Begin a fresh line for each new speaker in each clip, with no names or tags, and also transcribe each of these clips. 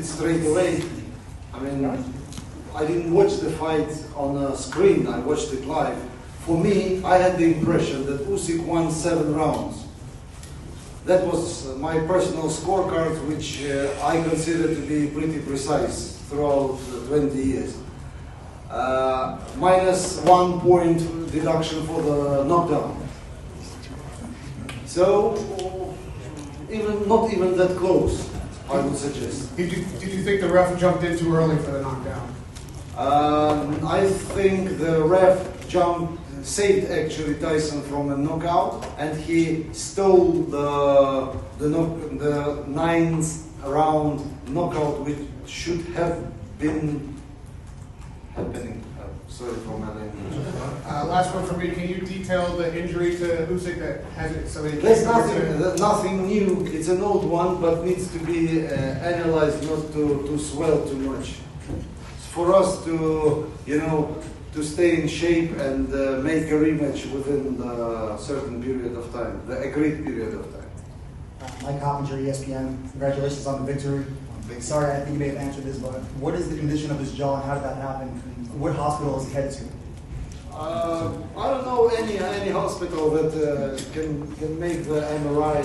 it straight away. I mean, I didn't watch the fight on a screen, I watched it live. For me, I had the impression that Usyk won 7 rounds. That was my personal scorecard, which I consider to be pretty precise throughout 20 years. Minus 1 point deduction for the knockdown. So, not even that close, I would suggest.
Did you think the ref jumped in too early for the knockdown?
I think the ref saved actually Tyson from a knockout, and he stole the 9th round knockout, which should have been happening. Sorry for my language.
Last one for me. Can you detail the injury to Usyk that has it? So
there's nothing new. It's an old one, but needs to be analyzed, not to swell too much. For us to, to stay in shape and make a rematch within a certain period of time, the agreed period of time.
Mike Coppinger, ESPN. Congratulations on the victory. Sorry, I think you may have answered this, but what is the condition of his jaw and how did that happen? What hospital is he headed to?
I don't know any hospital that can make the MRI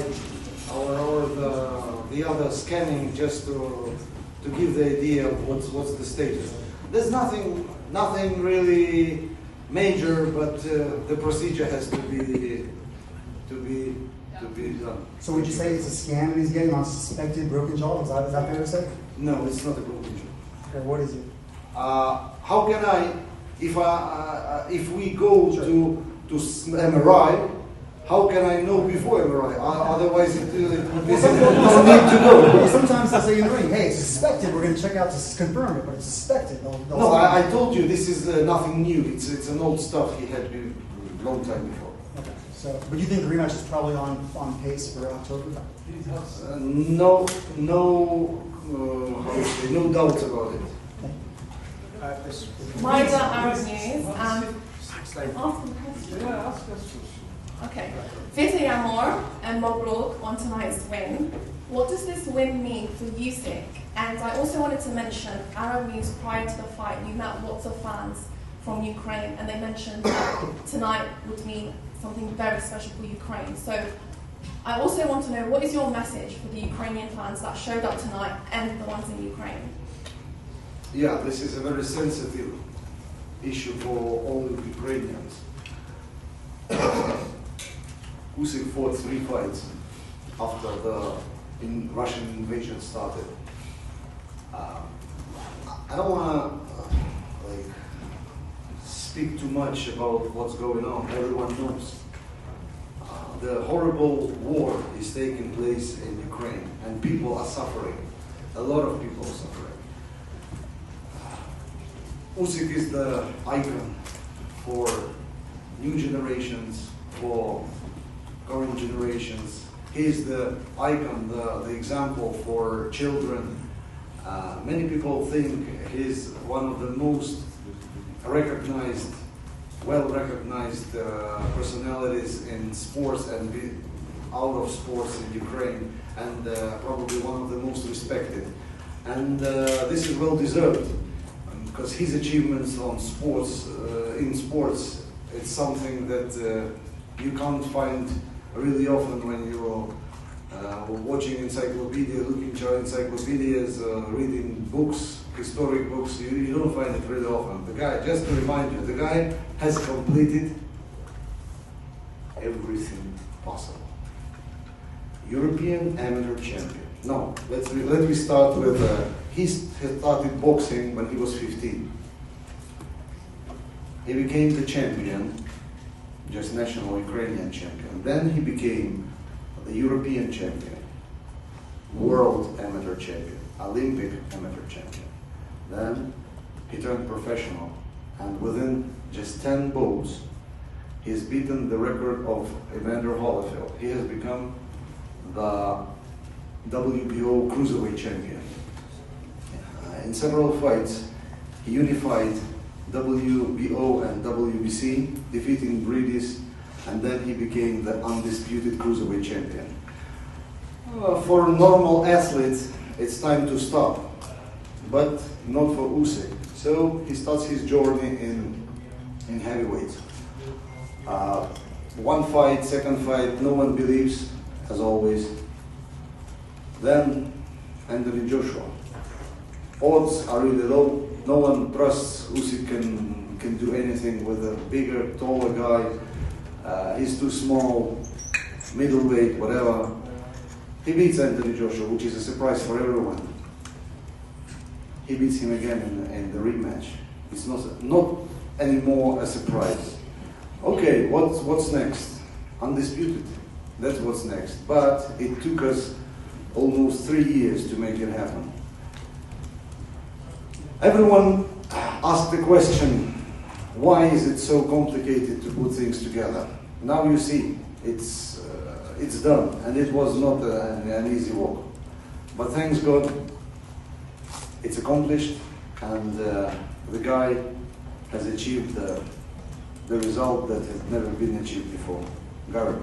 or the other scanning just to give the idea of what's the status. There's nothing really major, but the procedure has to be done.
So would you say it's a scan that he's getting on suspected broken jaw? Is that fair to say?
No, it's not a broken jaw.
Okay, what is it?
How can I, if we go to MRI, how can I know before MRI? Otherwise, it would be no need to go.
Well, sometimes they'll say in the ring, hey, it's suspected. We're going to check out to confirm it, but it's suspected.
No, I told you this is nothing new. It's an old stuff he had a long time before.
Okay. So, but you think the rematch is probably on pace for October?
No doubts about it.
Myra, Arab News. Ask the question. Okay. Vizzy Amor and Mobruk on tonight's win. What does this win mean for Usyk? And I also wanted to mention, Arab News, prior to the fight, you met lots of fans from Ukraine, and they mentioned that tonight would mean something very special for Ukraine. So I also want to know, what is your message for the Ukrainian fans that showed up tonight and the ones in Ukraine?
Yeah, this is a very sensitive issue for all Ukrainians. Usyk fought 3 fights after the Russian invasion started. I don't want to speak too much about what's going on. Everyone knows. The horrible war is taking place in Ukraine, and people are suffering. A lot of people are suffering. Usyk is the icon for new generations, for current generations. He is the icon, the example for children. Many people think he's one of the most recognized, well-recognized personalities in sports and out of sports in Ukraine, and probably one of the most respected. And this is well-deserved, because his achievements on sports, in sports, it's something that you can't find really often when you're watching encyclopedia, looking at encyclopedias, reading books, historic books. You don't find it really often. The guy, just to remind you, the guy has completed everything possible. European amateur champion. No, let me start with, he started boxing when he was 15. He became the champion, just national Ukrainian champion. Then he became the European champion, world amateur champion, Olympic amateur champion. Then he turned professional, and within just 10 bouts, he has beaten the record of Evander Holyfield. He has become the WBO cruiserweight champion. In several fights, he unified WBO and WBC, defeating Bridis, and then he became the undisputed cruiserweight champion. For normal athletes, it's time to stop. but not for Usyk. So he starts his journey in heavyweight. One fight, second fight, no one believes, as always. Then Anthony Joshua. Odds are really low. No one trusts Usyk can do anything with a bigger, taller guy. He's too small, middleweight, whatever. He beats Anthony Joshua, which is a surprise for everyone. He beats him again in the rematch. It's not anymore a surprise. Okay, what's next? Undisputed. That's what's next. But it took us almost 3 years to make it happen. Everyone asked the question, why is it so complicated to put things together? Now you see, it's done, and it was not an easy walk. But thanks God, it's accomplished, and the guy has achieved the result that has never been achieved before. Garrett.